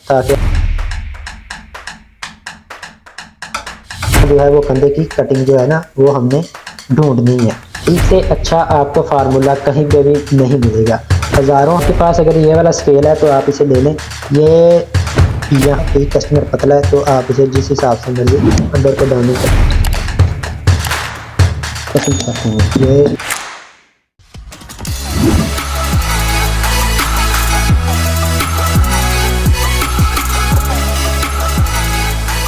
ताकि जो है वो कंधे की कटिंग जो है ना वो हमने ढूंढनी है। इससे अच्छा आपको फार्मूला कहीं पे भी नहीं मिलेगा। हज़ारों के पास अगर ये वाला स्केल है तो आप इसे ले लें। ये यहाँ पे कस्टमर पतला है तो आप इसे जिस हिसाब से मर्जी अंदर को डाउन कर सकते हैं। ये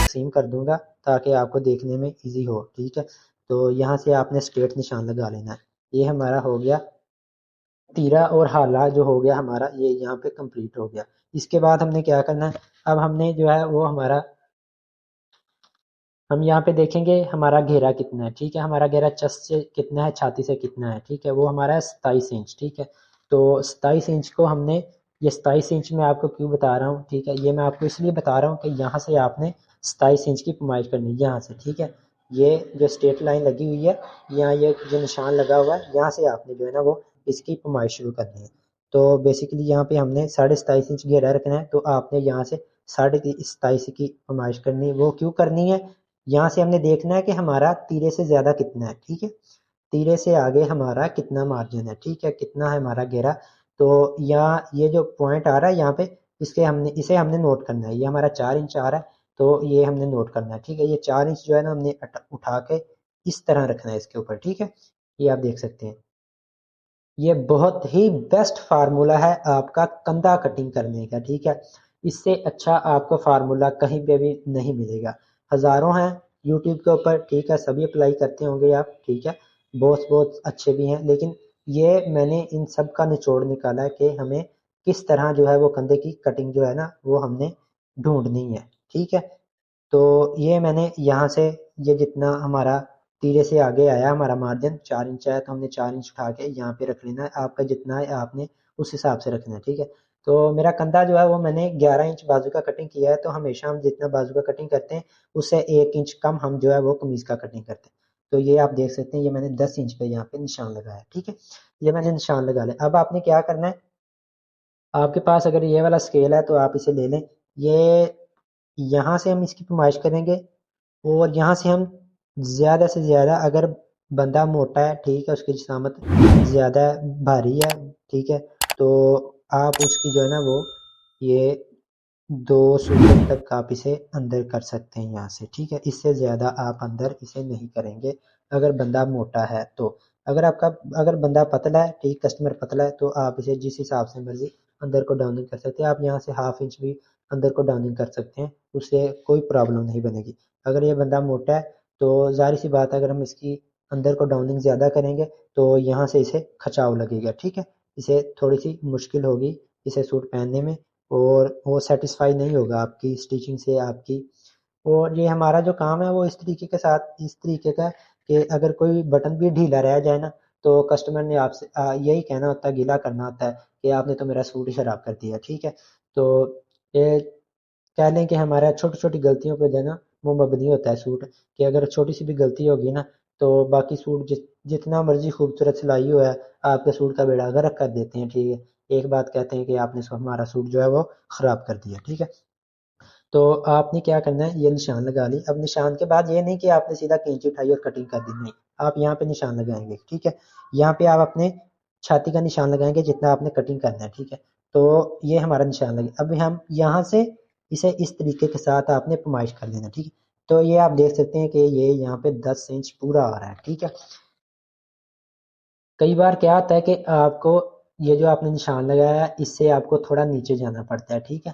तकसीम कर दूंगा ताकि आपको देखने में इजी हो। ठीक है, तो यहाँ से आपने स्ट्रेट निशान लगा लेना है। ये हमारा हो गया तीरा और हाला जो हो गया हमारा, ये यहाँ पे कंप्लीट हो गया। इसके बाद हमने क्या करना है, अब हमने जो है वो हमारा हम यहाँ पे देखेंगे हमारा घेरा कितना है। ठीक है, हमारा घेरा चेस्ट से कितना है, छाती से कितना है। ठीक है, वो हमारा है 27 इंच। ठीक है, तो 27 इंच को हमने, ये 27 इंच मैं आपको क्यों बता रहा हूँ, ठीक है, ये मैं आपको इसलिए बता रहा हूँ कि यहाँ से आपने 27 इंच की पैमाइश करनी है यहाँ से। ठीक है, ये जो स्ट्रेट लाइन लगी हुई है, यहाँ ये जो निशान लगा हुआ है, यहाँ से आपने जो है ना वो इसकी पैमाइश शुरू करनी है। तो बेसिकली यहाँ पे हमने 27.5 इंच घेरा रखना है, तो आपने यहाँ से 27.5 की पैमाइश करनी है। वो क्यों करनी है, यहाँ से हमने देखना है कि हमारा तीरे से ज़्यादा कितना है। ठीक है, तीरे से आगे हमारा कितना मार्जिन है। ठीक है, कितना है हमारा घेरा। तो यहाँ ये जो पॉइंट आ रहा है यहाँ पे, इसे हमने नोट करना है। ये हमारा 4 इंच आ रहा है, तो ये हमने नोट करना है। ठीक है, ये 4 इंच जो है ना हमने उठा के इस तरह रखना है इसके ऊपर। ठीक है, ये आप देख सकते हैं। ये बहुत ही बेस्ट फार्मूला है आपका कंधा कटिंग करने का। ठीक है, इससे अच्छा आपको फार्मूला कहीं पे भी नहीं मिलेगा। हज़ारों हैं यूट्यूब के ऊपर। ठीक है, सभी अप्लाई करते होंगे आप। ठीक है, बहुत बहुत अच्छे भी हैं, लेकिन ये मैंने इन सब का निचोड़ निकाला है कि हमें किस तरह जो है वो कंधे की कटिंग जो है ना वो हमने ढूंढनी है। ठीक है, तो ये मैंने यहाँ से, ये जितना हमारा तीरे से आगे आया हमारा मार्जिन 4 इंच आया, तो हमने 4 इंच उठा के यहाँ पे रख लेना है। आपका जितना है आपने उस हिसाब से रखना है। ठीक है, तो मेरा कंधा जो है वो मैंने 11 इंच बाजू का कटिंग किया है। तो हमेशा हम जितना बाजू का कटिंग करते हैं उससे 1 इंच कम हम जो है वो कमीज का कटिंग करते हैं। तो ये आप देख सकते हैं, ये मैंने 10 इंच पे यहाँ पे निशान लगाया। ठीक है, ये मैंने निशान लगा लिया। अब आपने क्या करना है, आपके पास अगर ये वाला स्केल है तो आप इसे ले लें। ये यहाँ से हम इसकी पैमाइश करेंगे, और यहाँ से हम ज़्यादा से ज़्यादा, अगर बंदा मोटा है, ठीक है, उसकी जिस्मात ज़्यादा भारी है, ठीक है, तो आप उसकी जो है ना वो ये 2 सूजन तक आप इसे अंदर कर सकते हैं यहाँ से। ठीक है, इससे ज़्यादा आप अंदर इसे नहीं करेंगे अगर बंदा मोटा है तो। अगर बंदा पतला है, ठीक, कस्टमर पतला है, तो आप इसे जिस हिसाब से मर्जी अंदर को डाउनिंग कर सकते हैं। आप यहाँ से ½ इंच भी अंदर को डाउनिंग कर सकते हैं, उससे कोई प्रॉब्लम नहीं बनेगी। अगर ये बंदा मोटा है तो ज़ाहिर सी बात है, अगर हम इसकी अंदर को डाउनिंग ज़्यादा करेंगे तो यहाँ से इसे खचाव लगेगा। ठीक है, इसे थोड़ी सी मुश्किल होगी इसे सूट पहनने में, और वो सेटिस्फाई नहीं होगा आपकी स्टिचिंग से आपकी। और ये हमारा जो काम है वो इस तरीके के साथ, इस तरीके का कि अगर कोई बटन भी ढीला रह जाए ना, तो कस्टमर ने आपसे यही कहना होता है, गिला करना होता है कि आपने तो मेरा सूट ही खराब कर दिया। ठीक है, तो ये कह लें कि हमारा छोटी छोटी गलतियों पे जो है ना वो मबनी होता है सूट, कि अगर छोटी सी भी गलती होगी ना तो बाकी सूट जितना मर्जी खूबसूरत सिलाई हो है, आपके सूट का बेड़ा गर्क कर देते हैं। ठीक है, एक बात कहते हैं कि आपने हमारा सूट जो है वो ख़राब कर दिया। ठीक है, तो आपने क्या करना है, ये निशान लगा ली। अब निशान के बाद ये नहीं कि आपने सीधा कैंची उठाई और कटिंग कर दी, नहीं, आप यहाँ पे निशान लगाएंगे। ठीक है, यहाँ पे आप अपने छाती का निशान लगाएंगे जितना आपने कटिंग करना है। ठीक है, तो ये हमारा निशान लगे। अब हम यहाँ से इसे इस तरीके के साथ आपने पैमाइश कर लेना। ठीक है, तो ये आप देख सकते हैं कि ये यहाँ पे 10 इंच पूरा आ रहा है। ठीक है, कई बार क्या होता है कि आपको ये जो आपने निशान लगाया है इससे आपको थोड़ा नीचे जाना पड़ता है। ठीक है,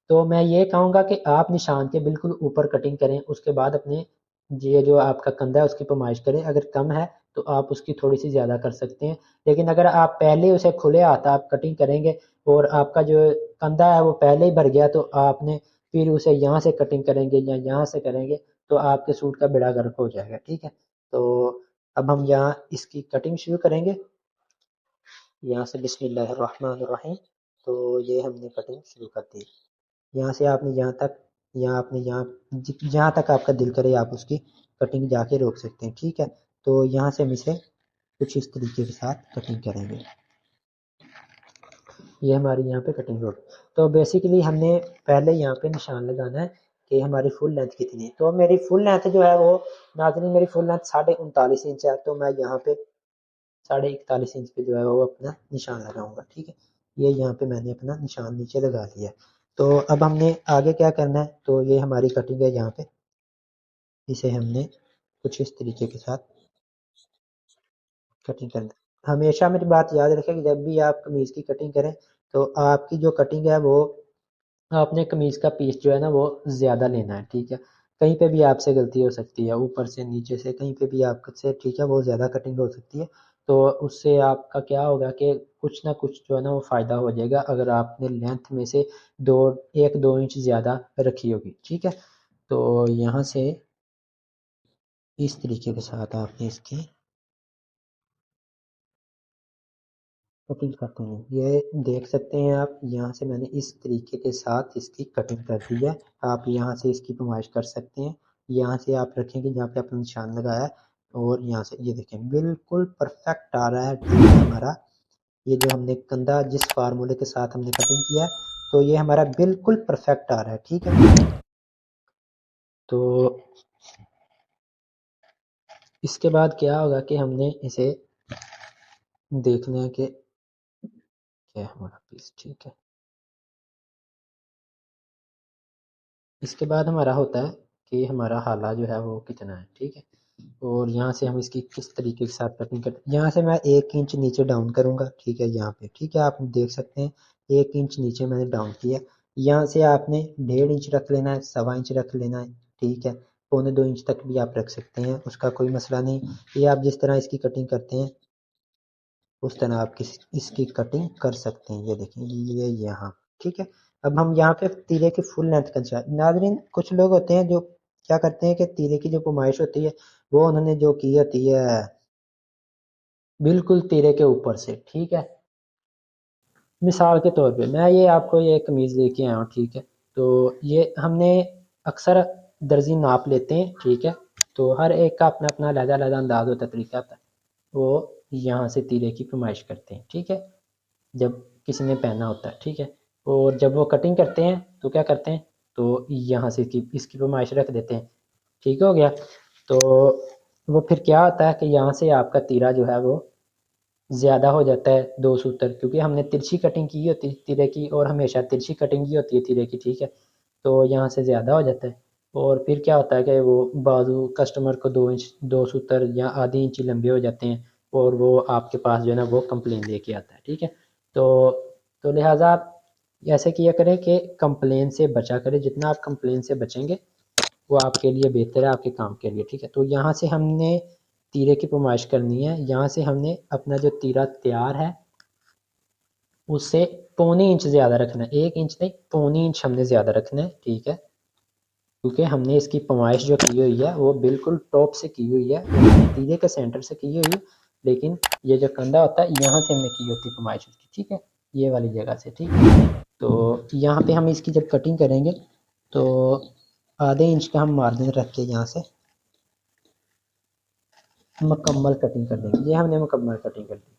तो मैं ये कहूँगा कि आप निशान के बिल्कुल ऊपर कटिंग करें, उसके बाद अपने ये जो आपका कंधा है उसकी पैमाइश करें। अगर कम है तो आप उसकी थोड़ी सी ज़्यादा कर सकते हैं, लेकिन अगर आप पहले उसे खुले हाथ आप कटिंग करेंगे और आपका जो कंधा है वो पहले ही भर गया, तो आपने फिर उसे यहाँ से कटिंग करेंगे या यहाँ से करेंगे तो आपके सूट का बेड़ा गर्क हो जाएगा। ठीक है, तो अब हम यहाँ इसकी कटिंग शुरू करेंगे। यहाँ से बिस्मिल्लाहिर्रहमानिर्रहीम। तो ये हमने कटिंग शुरू कर दी। यहाँ से आपने यहाँ तक, यहाँ आपने जहाँ तक आपका दिल करे आप उसकी कटिंग जाके रोक सकते हैं। ठीक है, तो यहाँ से हम इसे कुछ इस तरीके के साथ कटिंग करेंगे। ये हमारी यहाँ पे कटिंग हो गई। तो बेसिकली हमने पहले यहाँ पे निशान लगाना है कि हमारी फुल लेंथ कितनी है। तो मेरी फुल लेंथ जो है वो नाज़रीन मेरी फुल लेंथ 39.5 इंच है। तो मैं यहाँ पे 41.5 इंच पे जो है वो अपना निशान लगाऊंगा। ठीक है, ये यहाँ पे मैंने अपना निशान नीचे लगा लिया। तो अब हमने आगे क्या करना है, तो ये हमारी कटिंग है, यहाँ पे इसे हमने कुछ इस तरीके के साथ कटिंग करना है। हमेशा मेरी बात याद रखें कि जब भी आप कमीज़ की कटिंग करें तो आपकी जो कटिंग है वो आपने कमीज़ का पीस जो है ना वो ज़्यादा लेना है। ठीक है, कहीं पे भी आपसे गलती हो सकती है, ऊपर से नीचे से कहीं पे भी आपसे ठीक है वो ज़्यादा कटिंग हो सकती है। तो उससे आपका क्या होगा कि कुछ ना कुछ जो है ना वो फ़ायदा हो जाएगा अगर आपने लेंथ में से 1-2 इंच ज़्यादा रखी होगी। ठीक है, तो यहाँ से इस तरीके के साथ आपने इसकी कटिंग करते हैं। ये देख सकते हैं आप, यहाँ से मैंने इस तरीके के साथ इसकी कटिंग कर दी है। आप यहाँ से इसकी पैमाइश कर सकते हैं, यहाँ से आप रखेंगे जहाँ पे आपने निशान लगाया है, और यहाँ से ये देखें बिल्कुल परफेक्ट आ रहा है। ठीक है, हमारा ये जो हमने कंधा जिस फार्मूले के साथ हमने कटिंग किया है, तो ये हमारा बिल्कुल परफेक्ट आ रहा है। ठीक है, तो इसके बाद क्या होगा कि हमने इसे देखना है कि क्या है हमारा पीस। ठीक है, इसके बाद हमारा होता है कि हमारा हाला जो है वो कितना है। ठीक है, और यहाँ से हम इसकी किस तरीके के साथ कटिंग करते हैं। यहाँ से मैं 1 इंच नीचे डाउन करूँगा। ठीक है, यहाँ पे ठीक है आप देख सकते हैं 1 इंच नीचे मैंने डाउन किया। यहाँ से आपने 1.5 इंच रख लेना है, 1.25 इंच रख लेना है। ठीक है, 1.25 2 इंच तक भी आप रख सकते हैं, उसका कोई मसला नहीं। ये आप जिस तरह इसकी कटिंग करते हैं उस तरह आप इसकी कटिंग कर सकते हैं। ये देखें ये यहाँ। ठीक है, अब हम यहाँ पे तीरे की फुल लेंथ का नाज़रीन कुछ लोग होते हैं जो क्या करते हैं कि तीरे की जो पैमाइश होती है वो उन्होंने जो की होती है बिल्कुल तीरे के ऊपर से। ठीक है, मिसाल के तौर पे मैं ये आपको ये कमीज़ लेके आया हूँ। ठीक है, तो ये हमने अक्सर दर्जी नाप लेते हैं। ठीक है, तो हर एक का अपना अपना अलग-अलग अंदाज होता है, तरीका होता है। वो यहाँ से तीरे की पैमाइश करते हैं। ठीक है, जब किसी ने पहना होता है। ठीक है, और जब वो कटिंग करते हैं तो क्या करते हैं, तो यहाँ से इसकी पैमाइश रख देते हैं। ठीक हो गया, तो वो फिर क्या होता है कि यहाँ से आपका तीरा जो है वो ज़्यादा हो जाता है 2 सूत्र, क्योंकि हमने तिरछी कटिंग की होती है तीरे की, और हमेशा तिरछी कटिंग की होती है तीरे की। ठीक है, तो यहाँ से ज़्यादा हो जाता है, और फिर क्या होता है कि वो बाजू कस्टमर को 2 इंच 2 सूत्र या आधी इंची लंबे हो जाते हैं, और वो आपके पास जो है ना वो कंप्लेन लेके आता है। ठीक है, तो लिहाजा आप ऐसे किया करें कि कंप्लेन से बचा करें, जितना आप कंप्लेन से बचेंगे वो आपके लिए बेहतर है, आपके काम के लिए। ठीक है, तो यहाँ से हमने तीरे की पैमाइश करनी है। यहाँ से हमने अपना जो तीरा तैयार है उससे 1.25 इंच ज़्यादा रखना है, 1 इंच नहीं 1.25 इंच हमने ज़्यादा रखना है। ठीक है, क्योंकि हमने इसकी पैमाइश जो की हुई है वो बिल्कुल टॉप से की हुई है, तीरे के सेंटर से की हुई है, लेकिन ये जो कंधा होता है यहाँ से हमने की होती है पैमाइश उसकी। ठीक है, ये वाली जगह से। ठीक है, तो यहाँ पे हम इसकी जब कटिंग करेंगे तो आधे इंच का हम मार्जिन रख के यहाँ से मुकम्मल कटिंग कर देंगे। ये हमने मुकम्मल कटिंग कर दी,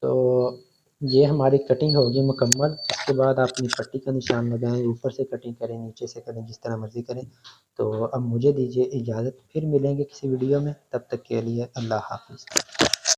तो ये हमारी कटिंग होगी मुकम्मल। उसके बाद आप अपनी पट्टी का निशान लगाएं, ऊपर से कटिंग करें, नीचे से करें, जिस तरह मर्ज़ी करें। तो अब मुझे दीजिए इजाज़त, फिर मिलेंगे किसी वीडियो में, तब तक के लिए अल्लाह हाफ़िज़।